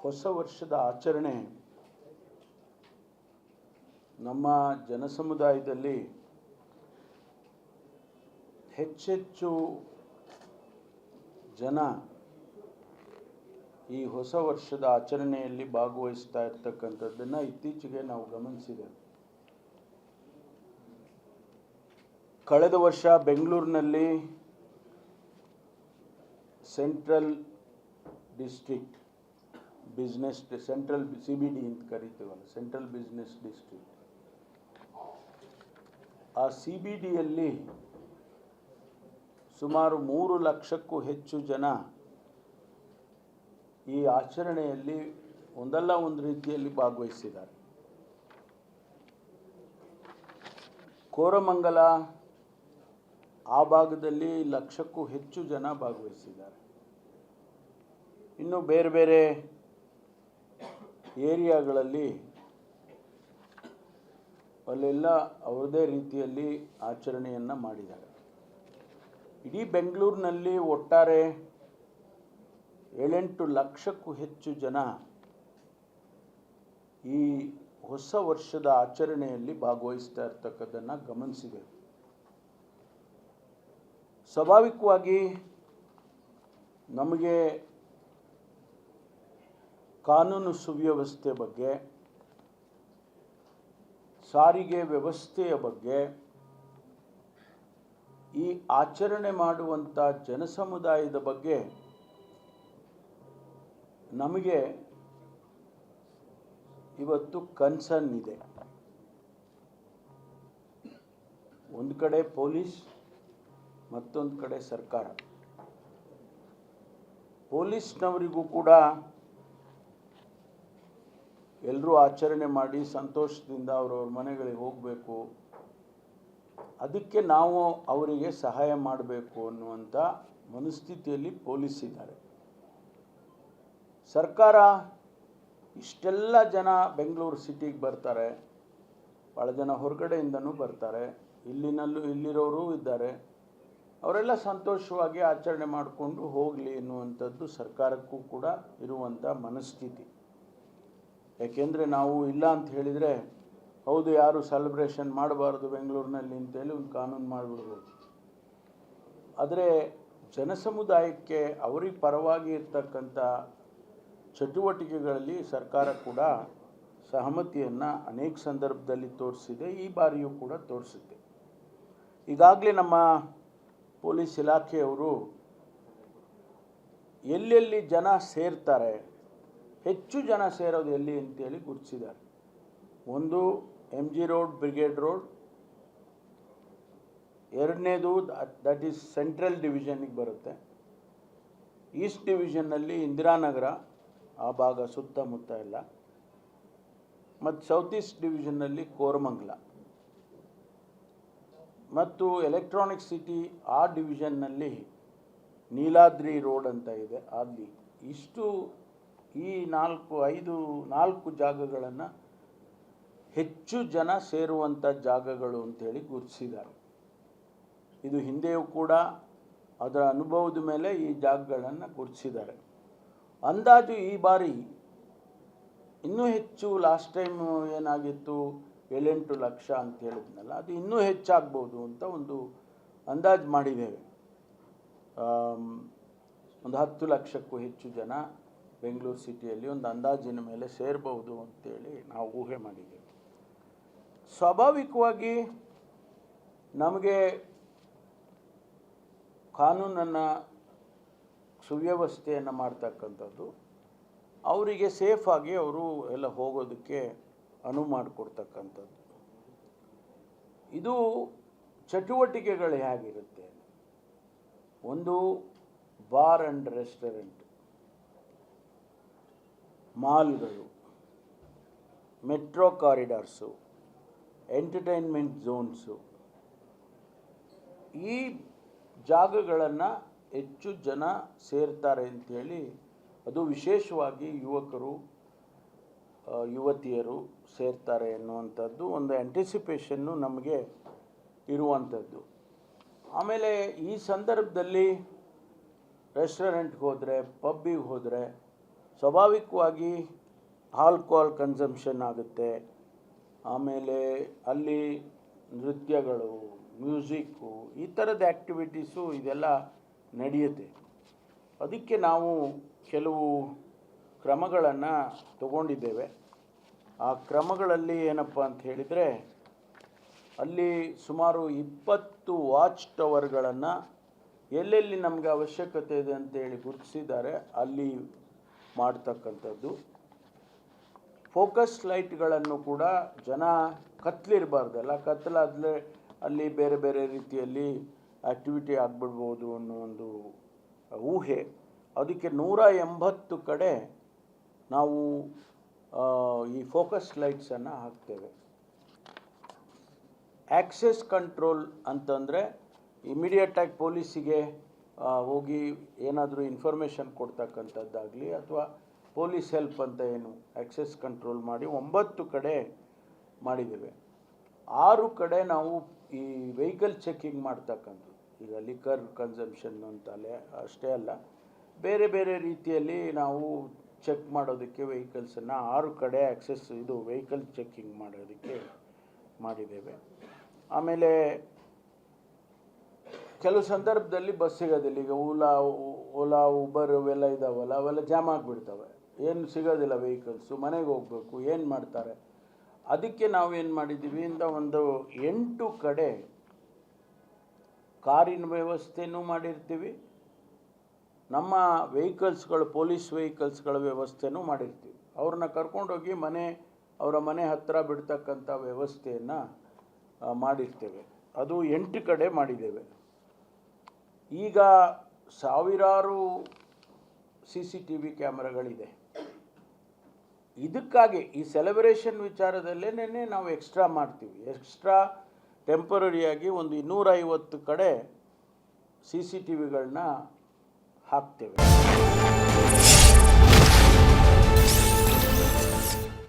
ಹೊಸ ವರ್ಷದ ಆಚರಣೆ ನಮ್ಮ ಜನಸಮುದಾಯದಲ್ಲಿ ಹೆಚ್ಚೆಚ್ಚು ಜನ ಈ ಹೊಸ ವರ್ಷದ ಆಚರಣೆಯಲ್ಲಿ ಭಾಗವಹಿಸ್ತಾ ಇರತಕ್ಕಂಥದ್ದನ್ನು ಇತ್ತೀಚೆಗೆ ನಾವು ಗಮನಿಸಿದ್ದೇವೆ. ಕಳೆದ ವರ್ಷ ಬೆಂಗಳೂರಿನಲ್ಲಿ central district business central CBD ಅಂತ ಕರಿತೀವಲ್ಲ, ಸೆಂಟ್ರಲ್ ಬಿಸ್ನೆಸ್ ಡಿಸ್ಟ್ರಿಕ್ಟ್, ಆ CBDಯಲ್ಲಿ ಸುಮಾರು 3 ಲಕ್ಷಕ್ಕೂ ಹೆಚ್ಚು ಜನ ಈ ಆಚರಣೆಯಲ್ಲಿ ಒಂದಲ್ಲ ಒಂದು ರೀತಿಯಲ್ಲಿ ಭಾಗವಹಿಸಿದ್ದಾರೆ. ಕೋರಮಂಗಲ ಆ ಭಾಗದಲ್ಲಿ 1 ಲಕ್ಷಕ್ಕೂ ಹೆಚ್ಚು ಜನ ಭಾಗವಹಿಸಿದ್ದಾರೆ. ಇನ್ನು ಬೇರೆ ಬೇರೆ ಏರಿಯಾಗಳಲ್ಲಿ ಅಲ್ಲೆಲ್ಲ ಅವರದೇ ರೀತಿಯಲ್ಲಿ ಆಚರಣೆಯನ್ನು ಮಾಡಿದ್ದಾರೆ. ಇಡೀ ಬೆಂಗಳೂರಿನಲ್ಲಿ ಒಟ್ಟಾರೆ 7-8 ಲಕ್ಷಕ್ಕೂ ಹೆಚ್ಚು ಜನ ಈ ಹೊಸ ವರ್ಷದ ಆಚರಣೆಯಲ್ಲಿ ಭಾಗವಹಿಸ್ತಾ ಇರ್ತಕ್ಕದ್ದನ್ನು ಗಮನಿಸಿದೆ. ಸ್ವಾಭಾವಿಕವಾಗಿ ನಮಗೆ ಕಾನೂನು ಸುವ್ಯವಸ್ಥೆ ಬಗ್ಗೆ, ಸಾರಿಗೆ ವ್ಯವಸ್ಥೆಯ ಬಗ್ಗೆ, ಈ ಆಚರಣೆ ಮಾಡುವಂಥ ಜನಸಮುದಾಯದ ಬಗ್ಗೆ ನಮಗೆ ಇವತ್ತು ಕನ್ಸರ್ನ್ ಇದೆ. ಒಂದು ಕಡೆ ಪೊಲೀಸ್, ಮತ್ತೊಂದು ಕಡೆ ಸರ್ಕಾರ. ಪೊಲೀಸ್ನವರಿಗೂ ಕೂಡ ಎಲ್ಲರೂ ಆಚರಣೆ ಮಾಡಿ ಸಂತೋಷದಿಂದ ಅವರವ್ರ ಮನೆಗಳಿಗೆ ಹೋಗಬೇಕು, ಅದಕ್ಕೆ ನಾವು ಅವರಿಗೆ ಸಹಾಯ ಮಾಡಬೇಕು ಅನ್ನುವಂಥ ಮನಸ್ಥಿತಿಯಲ್ಲಿ ಪೊಲೀಸ್ ಇದ್ದಾರೆ. ಸರ್ಕಾರ ಇಷ್ಟೆಲ್ಲ ಜನ ಬೆಂಗಳೂರು ಸಿಟಿಗೆ ಬರ್ತಾರೆ, ಭಾಳ ಜನ ಹೊರಗಡೆಯಿಂದನೂ ಬರ್ತಾರೆ, ಇಲ್ಲಿರೋರು ಇದ್ದಾರೆ, ಅವರೆಲ್ಲ ಸಂತೋಷವಾಗಿ ಆಚರಣೆ ಮಾಡಿಕೊಂಡು ಹೋಗಲಿ ಎನ್ನುವಂಥದ್ದು ಸರ್ಕಾರಕ್ಕೂ ಕೂಡ ಇರುವಂಥ ಮನಸ್ಥಿತಿ. ಯಾಕೆಂದರೆ ನಾವು ಇಲ್ಲ ಅಂತ ಹೇಳಿದರೆ, ಹೌದು ಯಾರು ಸೆಲೆಬ್ರೇಷನ್ ಮಾಡಬಾರ್ದು ಬೆಂಗಳೂರಿನಲ್ಲಿ ಅಂತೇಳಿ ಒಂದು ಕಾನೂನು ಮಾಡಿಬಿಡ್ಬೋದು. ಆದರೆ ಜನಸಮುದಾಯಕ್ಕೆ ಅವರಿಗೆ ಪರವಾಗಿ ಇರ್ತಕ್ಕಂಥ ಚಟುವಟಿಕೆಗಳಲ್ಲಿ ಸರ್ಕಾರ ಕೂಡ ಸಹಮತಿಯನ್ನು ಅನೇಕ ಸಂದರ್ಭದಲ್ಲಿ ತೋರಿಸಿದೆ, ಈ ಬಾರಿಯೂ ಕೂಡ ತೋರಿಸಿದೆ. ಈಗಾಗಲೇ ನಮ್ಮ ಪೊಲೀಸ್ ಇಲಾಖೆಯವರು ಎಲ್ಲೆಲ್ಲಿ ಜನ ಸೇರ್ತಾರೆ, ಹೆಚ್ಚು ಜನ ಸೇರೋದು ಎಲ್ಲಿ ಅಂತೇಳಿ ಗುರುತಿಸಿದ್ದಾರೆ. ಒಂದು MG ರೋಡ್, ಬ್ರಿಗೇಡ್ ರೋಡ್, ಎರಡನೇದು ದಟ್ ಈಸ್ ಸೆಂಟ್ರಲ್ ಡಿವಿಷನ್ನಿಗೆ ಬರುತ್ತೆ. ಈಸ್ಟ್ ಡಿವಿಷನ್ನಲ್ಲಿ ಇಂದಿರಾನಗರ ಆ ಭಾಗ ಸುತ್ತಮುತ್ತ ಎಲ್ಲ, ಮತ್ತು ಸೌತ್ ಈಸ್ಟ್ ಡಿವಿಷನ್ನಲ್ಲಿ ಕೋರಮಂಗಲ, ಮತ್ತು ಎಲೆಕ್ಟ್ರಾನಿಕ್ ಸಿಟಿ ಆ ಡಿವಿಷನ್ನಲ್ಲಿ ನೀಲಾದ್ರಿ ರೋಡ್ ಅಂತ ಇದೆ ಅಲ್ಲಿ. ಇಷ್ಟು ಈ 4 ಜಾಗಗಳನ್ನು ಹೆಚ್ಚು ಜನ ಸೇರುವಂಥ ಜಾಗಗಳು ಅಂತೇಳಿ ಗುರುತಿಸಿದ್ದಾರೆ. ಇದು ಹಿಂದೆಯೂ ಕೂಡ ಅದರ ಅನುಭವದ ಮೇಲೆ ಈ ಜಾಗಗಳನ್ನು ಗುರುತಿಸಿದ್ದಾರೆ. ಅಂದಾಜು ಈ ಬಾರಿ ಇನ್ನೂ ಹೆಚ್ಚು, ಲಾಸ್ಟ್ ಟೈಮ್ ಏನಾಗಿತ್ತು 7-8 ಲಕ್ಷ ಅಂತ ಹೇಳಿದ್ನಲ್ಲ, ಅದು ಇನ್ನೂ ಹೆಚ್ಚಾಗ್ಬೋದು ಅಂತ ಒಂದು ಅಂದಾಜು ಮಾಡಿದ್ದೇವೆ. ಒಂದು 10 ಲಕ್ಷಕ್ಕೂ ಹೆಚ್ಚು ಜನ ಬೆಂಗಳೂರು ಸಿಟಿಯಲ್ಲಿ ಒಂದು ಅಂದಾಜಿನ ಮೇಲೆ ಸೇರ್ಬೋದು ಅಂತೇಳಿ ನಾವು ಊಹೆ ಮಾಡಿದ್ದೇವೆ. ಸ್ವಾಭಾವಿಕವಾಗಿ ನಮಗೆ ಕಾನೂನನ್ನು ಸುವ್ಯವಸ್ಥೆಯನ್ನು ಮಾಡ್ತಕ್ಕಂಥದ್ದು, ಅವರಿಗೆ ಸೇಫಾಗಿ ಅವರು ಎಲ್ಲ ಹೋಗೋದಕ್ಕೆ ಅನುವು ಮಾಡಿಕೊಡ್ತಕ್ಕಂಥದ್ದು. ಇದು ಚಟುವಟಿಕೆಗಳು ಹೇಗಿರುತ್ತೆ, ಒಂದು ಬಾರ್ ಆ್ಯಂಡ್ ರೆಸ್ಟೋರೆಂಟ್, ಮಾಲ್ಗಳು, ಮೆಟ್ರೋ ಕಾರಿಡಾರ್ಸು, ಎಂಟರ್ಟೈನ್ಮೆಂಟ್ ಝೋನ್ಸು, ಈ ಜಾಗಗಳನ್ನು ಹೆಚ್ಚು ಜನ ಸೇರ್ತಾರೆ ಅಂಥೇಳಿ, ಅದು ವಿಶೇಷವಾಗಿ ಯುವಕರು ಯುವತಿಯರು ಸೇರ್ತಾರೆ ಎನ್ನುವಂಥದ್ದು ಒಂದು ಆ್ಯಂಟಿಸಿಪೇಷನ್ನು ನಮಗೆ ಇರುವಂಥದ್ದು. ಆಮೇಲೆ ಈ ಸಂದರ್ಭದಲ್ಲಿ ರೆಸ್ಟೋರೆಂಟ್ಗೆ ಹೋದರೆ, ಪಬ್ಬಿಗೆ ಹೋದರೆ ಸ್ವಾಭಾವಿಕವಾಗಿ ಆಲ್ಕೋಹಾಲ್ ಕನ್ಸಂಪ್ಷನ್ ಆಗುತ್ತೆ. ಆಮೇಲೆ ಅಲ್ಲಿ ನೃತ್ಯಗಳು, ಮ್ಯೂಸಿಕ್ಕು, ಈ ಥರದ ಆ್ಯಕ್ಟಿವಿಟೀಸು ಇದೆಲ್ಲ ನಡೆಯುತ್ತೆ. ಅದಕ್ಕೆ ನಾವು ಕೆಲವು ಕ್ರಮಗಳನ್ನು ತಗೊಂಡಿದ್ದೇವೆ. ಆ ಕ್ರಮಗಳಲ್ಲಿ ಏನಪ್ಪ ಅಂತ ಹೇಳಿದರೆ, ಅಲ್ಲಿ ಸುಮಾರು 20 ವಾಚ್ ಟವರ್ಗಳನ್ನು ಎಲ್ಲೆಲ್ಲಿ ನಮಗೆ ಅವಶ್ಯಕತೆ ಇದೆ ಅಂತೇಳಿ ಗುರುತಿಸಿದ್ದಾರೆ ಅಲ್ಲಿ ಮಾಡ್ತಕ್ಕಂಥದ್ದು. ಫೋಕಸ್ ಲೈಟ್ಗಳನ್ನು ಕೂಡ ಜನ ಕತ್ತಲಿರಬಾರ್ದಲ್ಲ, ಕತ್ತಲಾದರೆ ಅಲ್ಲಿ ಬೇರೆ ಬೇರೆ ರೀತಿಯಲ್ಲಿ ಆ್ಯಕ್ಟಿವಿಟಿ ಆಗಿಬಿಡ್ಬೋದು ಅನ್ನೋ ಒಂದು ಊಹೆ. ಅದಕ್ಕೆ 180 ಕಡೆ ನಾವು ಈ ಫೋಕಸ್ ಲೈಟ್ಸನ್ನು ಹಾಕ್ತೇವೆ. ಆ್ಯಕ್ಸೆಸ್ ಕಂಟ್ರೋಲ್ ಅಂತಂದರೆ ಇಮಿಡಿಯೇಟಾಗಿ ಪೊಲೀಸಿಗೆ ಹೋಗಿ ಏನಾದರೂ ಇನ್ಫಾರ್ಮೇಷನ್ ಕೊಡ್ತಕ್ಕಂಥದ್ದಾಗಲಿ ಅಥವಾ ಪೊಲೀಸ್ ಹೆಲ್ಪ್ ಅಂತ ಏನು ಆ್ಯಕ್ಸೆಸ್ ಕಂಟ್ರೋಲ್ ಮಾಡಿ 9 ಕಡೆ ಮಾಡಿದ್ದೇವೆ. 6 ಕಡೆ ನಾವು ಈ ವೆಹಿಕಲ್ ಚೆಕ್ಕಿಂಗ್ ಮಾಡ್ತಕ್ಕಂಥದ್ದು. ಈಗ ಲಿಕ್ಕರ್ ಕನ್ಸಂಪ್ಷನ್ ಅಂತಲೇ ಅಷ್ಟೇ ಅಲ್ಲ, ಬೇರೆ ಬೇರೆ ರೀತಿಯಲ್ಲಿ ನಾವು ಚೆಕ್ ಮಾಡೋದಕ್ಕೆ ವೆಹಿಕಲ್ಸನ್ನು 6 ಕಡೆ ವೆಹಿಕಲ್ ಚೆಕ್ಕಿಂಗ್ ಮಾಡೋದಕ್ಕೆ ಮಾಡಿದ್ದೇವೆ. ಆಮೇಲೆ ಕೆಲವು ಸಂದರ್ಭದಲ್ಲಿ ಬಸ್ ಸಿಗೋದಿಲ್ಲ. ಈಗ ಓಲಾ ಉಬರ್ ಇವೆಲ್ಲ ಇದ್ದಾವಲ್ಲ, ಅವೆಲ್ಲ ಜಾಮ್ ಆಗಿಬಿಡ್ತವೆ, ಏನು ಸಿಗೋದಿಲ್ಲ ವೆಹಿಕಲ್ಸು, ಮನೆಗೆ ಹೋಗಬೇಕು, ಏನು ಮಾಡ್ತಾರೆ? ಅದಕ್ಕೆ ನಾವೇನು ಮಾಡಿದ್ದೀವಿ ಅಂತ ಒಂದು 8 ಕಡೆ ಕಾರಿನ ವ್ಯವಸ್ಥೆನೂ ಮಾಡಿರ್ತೀವಿ, ನಮ್ಮ ವೆಹಿಕಲ್ಸ್ಗಳು ಪೊಲೀಸ್ ವೆಹಿಕಲ್ಸ್ಗಳ ವ್ಯವಸ್ಥೆನೂ ಮಾಡಿರ್ತೀವಿ. ಅವ್ರನ್ನ ಕರ್ಕೊಂಡೋಗಿ ಅವರ ಮನೆ ಹತ್ತಿರ ಬಿಡ್ತಕ್ಕಂಥ ವ್ಯವಸ್ಥೆಯನ್ನು ಮಾಡಿರ್ತೇವೆ. ಅದು 8 ಕಡೆ ಮಾಡಿದ್ದೇವೆ. ಈಗ ಸಾವಿರಾರು CCTV ಕ್ಯಾಮ್ರಾಗಳಿದೆ. ಇದಕ್ಕಾಗಿ ಈ ಸೆಲೆಬ್ರೇಷನ್ ವಿಚಾರದಲ್ಲೇ ನಾವು ಎಕ್ಸ್ಟ್ರಾ ಮಾಡ್ತೀವಿ. ಎಕ್ಸ್ಟ್ರಾ ಟೆಂಪರರಿಯಾಗಿ ಒಂದು 250 ಕಡೆ CCTVಗಳನ್ನ ಹಾಕ್ತೇವೆ.